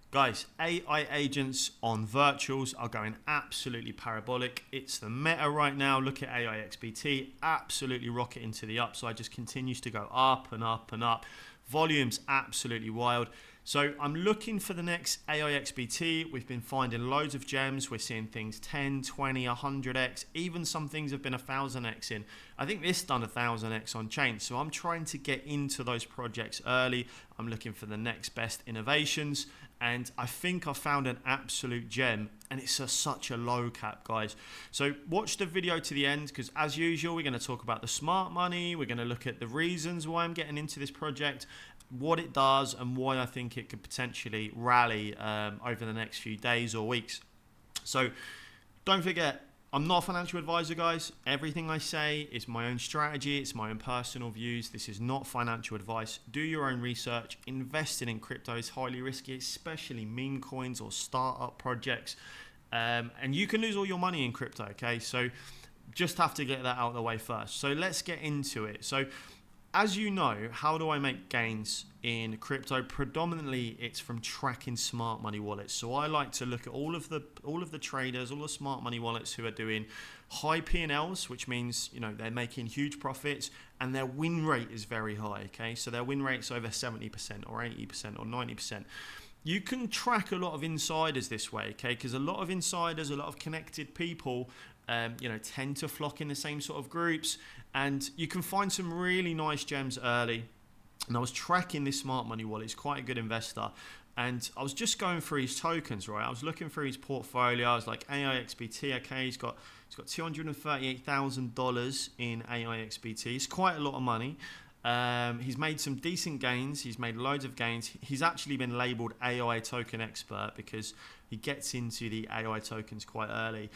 Guys, AI agents on virtuals are going absolutely parabolic. It's the meta right now. Look at AI XBT, absolutely rocketing to the upside, just continues to go up and up and up. Volume's absolutely wild. So I'm looking for the next AI XBT. We've been finding loads of gems. We're seeing things 10, 20, 100x. Even some things have been 1000x in. I think this done 1000x on chain. So I'm trying to get into those projects early. I'm looking for the next best innovations. And I think I found an absolute gem, and it's such a low cap, guys. So watch the video to the end, because as usual, we're going to talk about the smart money. We're going to look at the reasons why I'm getting into this project, what it does, and why I think it could potentially rally over the next few days or weeks. So don't forget, I'm not a financial advisor, guys. Everything I say is my own strategy. It's my own personal views. This is not financial advice. Do your own research. Investing in crypto is highly risky, especially meme coins or startup projects. And you can lose all your money in crypto, okay? So just have to get that out of the way first. So let's get into it. So as you know, how do I make gains in crypto? Predominantly, it's from tracking smart money wallets. So I like to look at all of the traders, all the smart money wallets who are doing high P&Ls, which means they're making huge profits, and their win rate is very high. Okay, so their win rate's over 70% or 80% or 90%. You can track a lot of insiders this way, okay? Because a lot of insiders, a lot of connected people, tend to flock in the same sort of groups, and you can find some really nice gems early. And I was tracking this smart money wallet. He's quite a good investor, and I was just going through his tokens, right? I was looking through his portfolio. I was like, AIXBT, okay, he's got $238,000 in AIXBT. It's quite a lot of money. He's made some decent gains. He's made loads of gains. He's actually been labeled AI token expert because he gets into the AI tokens quite early.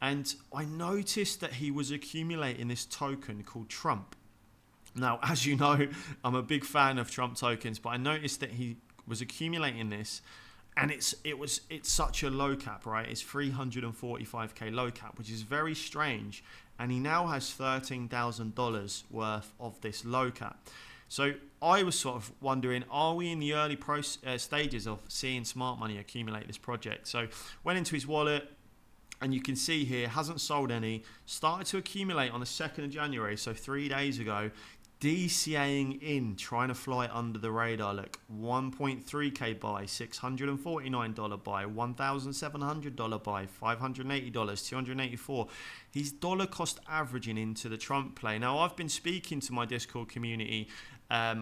And I noticed that he was accumulating this token called Trump. Now, as you know, I'm a big fan of Trump tokens, but I noticed that he was accumulating this, and it's such a low cap, right? It's 345k low cap, which is very strange. And he now has $13,000 worth of this low cap. So I was sort of wondering, are we in the early stages of seeing smart money accumulate this project? So went into his wallet, and you can see here, hasn't sold any, started to accumulate on the 2nd of January, so 3 days ago, DCAing in, trying to fly under the radar. Look, 1.3k buy, $649 buy, $1,700 buy, $580, $284. He's dollar cost averaging into the Trump play. Now, I've been speaking to my Discord community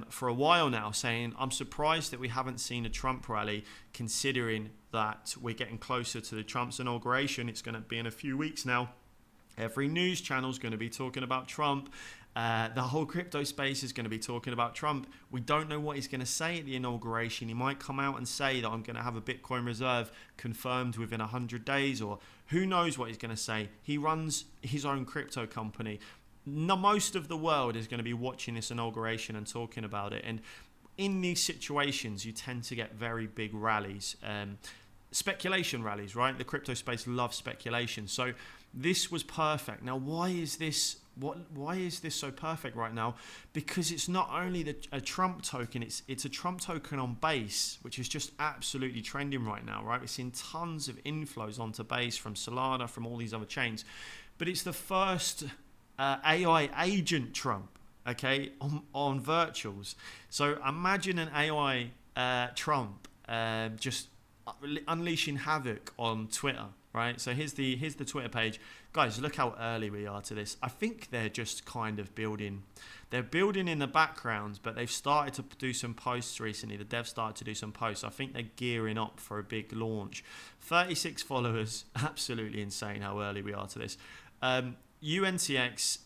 for a while now, saying I'm surprised that we haven't seen a Trump rally, considering that we're getting closer to the Trump's inauguration. It's going to be in a few weeks now. Every news channel is going to be talking about Trump. The whole crypto space is going to be talking about Trump. We don't know what he's going to say at the inauguration. He might come out and say that I'm going to have a Bitcoin reserve confirmed within 100 days, or who knows what he's going to say. He runs his own crypto company. Most of the world is going to be watching this inauguration and talking about it. And in these situations, you tend to get very big rallies. Speculation rallies, right? The crypto space loves speculation. So this was perfect. Now, why is this so perfect right now? Because it's not only a Trump token, it's a Trump token on Base, which is just absolutely trending right now, right? We're seeing tons of inflows onto Base from Solana, from all these other chains. But it's the first AI agent Trump, okay, on virtuals. So imagine an AI Trump just unleashing havoc on Twitter, right? So here's the Twitter page. Guys, look how early we are to this. I think they're just kind of building. They're building in the background, but they've started to do some posts recently. The devs started to do some posts. I think they're gearing up for a big launch. 36 followers. Absolutely insane how early we are to this. UNTX,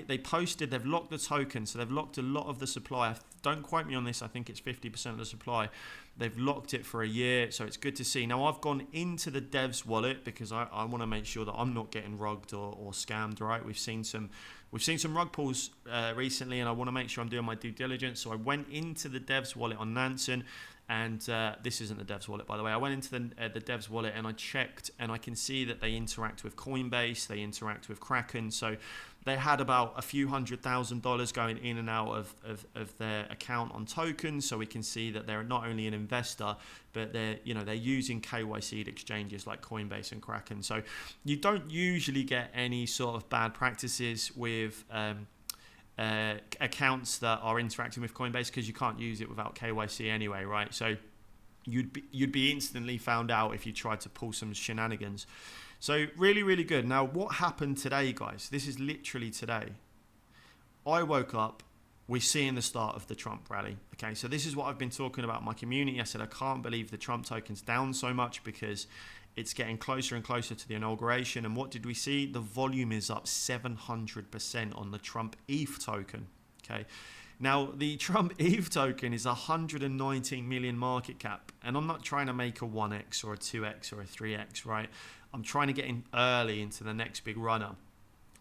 they've locked the token, so they've locked a lot of the supply. Don't quote me on this, I think it's 50% of the supply. They've locked it for a year, so it's good to see. Now, I've gone into the devs wallet because I want to make sure that I'm not getting rugged or scammed, right? We've seen some rug pulls recently, and I want to make sure I'm doing my due diligence. So I went into the devs wallet on Nansen, and this isn't the devs wallet, by the way. I went into the devs wallet and I checked, and I can see that they interact with Coinbase, they interact with Kraken. So They had about a few $100,000 going in and out of their account on tokens, so we can see that they're not only an investor, but they're using KYC'd exchanges like Coinbase and Kraken. So you don't usually get any sort of bad practices with accounts that are interacting with Coinbase, because you can't use it without KYC anyway, right? So you'd be instantly found out if you tried to pull some shenanigans. So really, really good. Now, what happened today, guys? This is literally today. I woke up, we're seeing the start of the Trump rally. Okay, so this is what I've been talking about in my community. I said, I can't believe the Trump token's down so much, because it's getting closer and closer to the inauguration. And what did we see? The volume is up 700% on the Trump ETH token. Okay. Now, the Trump ETH token is 119 million market cap. And I'm not trying to make a 1x or a 2x or a 3x, right? I'm trying to get in early into the next big runner.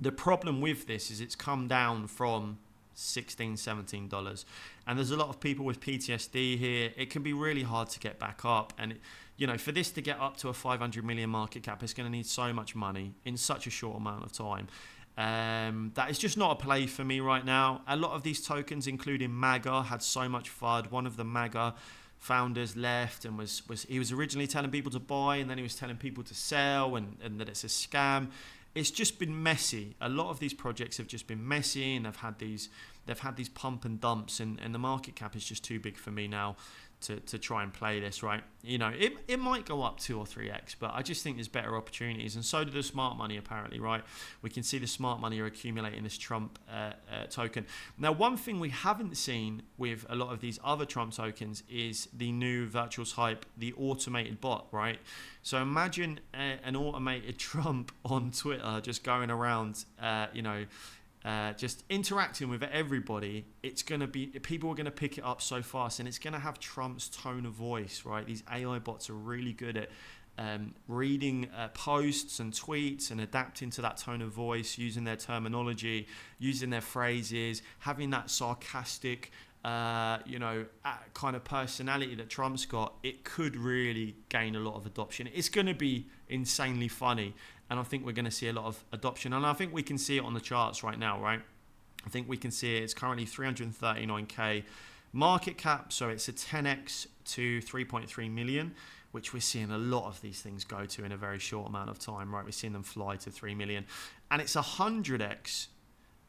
The problem with this is it's come down from $16, $17. And there's a lot of people with PTSD here. It can be really hard to get back up. And, for this to get up to a 500 million market cap, it's going to need so much money in such a short amount of time. That is just not a play for me right now. A lot of these tokens, including MAGA, had so much FUD. One of the MAGA founders left and he was originally telling people to buy, and then he was telling people to sell, and that it's a scam. It's just been messy. A lot of these projects have just been messy, and they've had these pump and dumps, and the market cap is just too big for me now to try and play this, right? It might go up 2 or 3x, but I just think there's better opportunities, and so do the smart money apparently, right? We can see the smart money are accumulating this Trump token. Now, one thing we haven't seen with a lot of these other Trump tokens is the new virtuals hype, the automated bot, right? So imagine an automated Trump on Twitter just going around, just interacting with everybody. It's going to be, people are going to pick it up so fast, and it's going to have Trump's tone of voice, right? These AI bots are really good at reading posts and tweets and adapting to that tone of voice, using their terminology, using their phrases, having that sarcastic, kind of personality that Trump's got. It could really gain a lot of adoption. It's going to be insanely funny. And I think we're going to see a lot of adoption. And I think we can see it on the charts right now, right? I think we can see it. It's currently 339K market cap. So it's a 10x to 3.3 million, which we're seeing a lot of these things go to in a very short amount of time, right? We're seeing them fly to 3 million. And it's 100x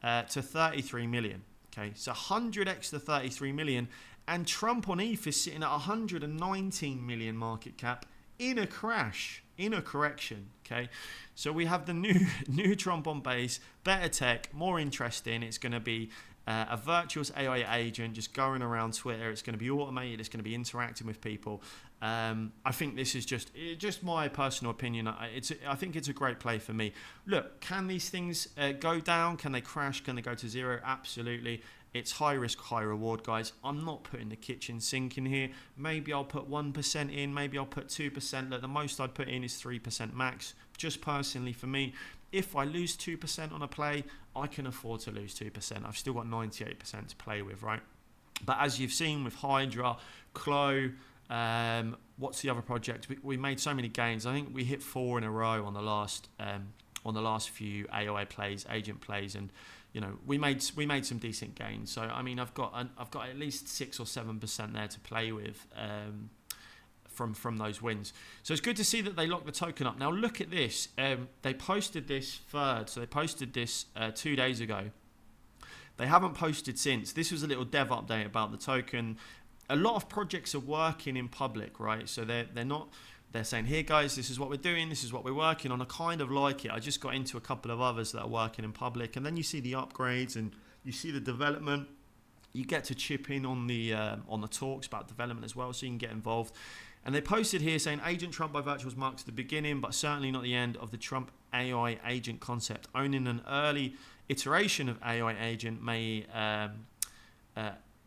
to 33 million. Okay, so 100x to 33 million. And Trump on ETH is sitting at 119 million market cap in a crash, in a correction. Okay, so we have the new Trump on base, better tech, more interesting. It's going to be a virtuous AI agent just going around Twitter. It's going to be automated. It's going to be interacting with people. I think this is just my personal opinion. I think it's a great play for me. Look, can these things go down? Can they crash? Can they go to zero? Absolutely. It's high risk, high reward, guys. I'm not putting the kitchen sink in here. Maybe I'll put 1% in. Maybe I'll put 2%. Look, the most I'd put in is 3% max. Just personally for me, if I lose 2% on a play, I can afford to lose 2%. I've still got 98% to play with, right? But as you've seen with Hydra, Clo, what's the other project? We made so many gains. I think we hit 4 in a row on the last few AOA plays, agent plays, and we made some decent gains. So I mean, I've got at least 6 or 7% there to play with from those wins. So it's good to see that they locked the token up. Now look at this. They posted this third. So they posted this 2 days ago. They haven't posted since. This was a little dev update about the token. A lot of projects are working in public, right? So they're saying, here guys, this is what we're doing, this is what we're working on. I kind of like it. I just got into a couple of others that are working in public, and then you see the upgrades and you see the development. You get to chip in on the talks about development as well, so you can get involved. And they posted here saying, Agent Trump by Virtuals marks the beginning, but certainly not the end of the Trump AI agent concept. Owning an early iteration of AI agent may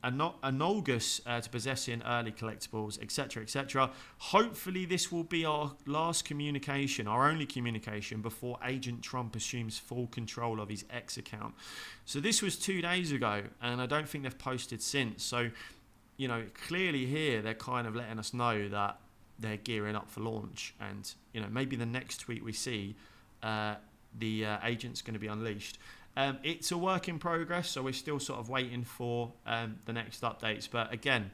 analogous to possessing early collectibles, etc., etc. Hopefully this will be our last communication, our only communication before Agent Trump assumes full control of his X account. So this was 2 days ago, and I don't think they've posted since. So, clearly here they're kind of letting us know that they're gearing up for launch, and maybe the next tweet we see, the agent's going to be unleashed. It's a work in progress, so we're still sort of waiting for the next updates. But again,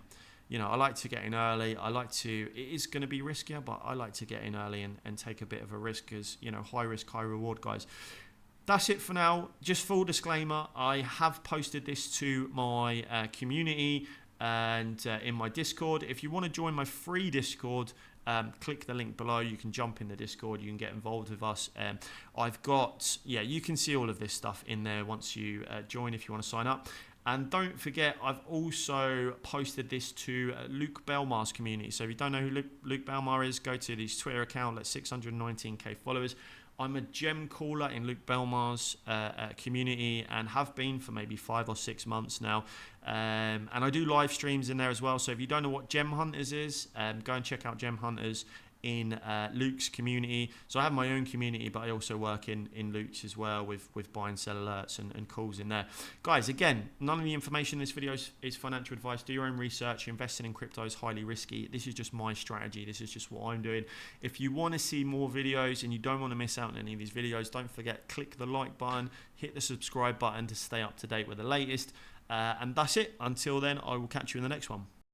you know, I like to get in early. It is going to be riskier, but I like to get in early and take a bit of a risk, because, you know, high risk, high reward, guys. That's it for now. Just full disclaimer, I have posted this to my community and in my Discord. If you want to join my free Discord, click the link below. You can jump in the Discord. You can get involved with us. I've got, you can see all of this stuff in there once you join, if you want to sign up. And don't forget, I've also posted this to Luke Belmar's community. So if you don't know who Luke Belmar is, go to his Twitter account. That's 619k followers. I'm a gem caller in Luke Belmar's community, and have been for maybe 5 or 6 months now. And I do live streams in there as well. So if you don't know what Gem Hunters is, go and check out Gem Hunters in Luke's community. So I have my own community, but I also work in Luke's as well with buy and sell alerts and calls in there. Guys, again, none of the information in this video is financial advice. Do your own research. Investing in crypto is highly risky. This is just my strategy. This is just what I'm doing. If you want to see more videos and you don't want to miss out on any of these videos, don't forget, click the like button, hit the subscribe button to stay up to date with the latest. And that's it. Until then, I will catch you in the next one.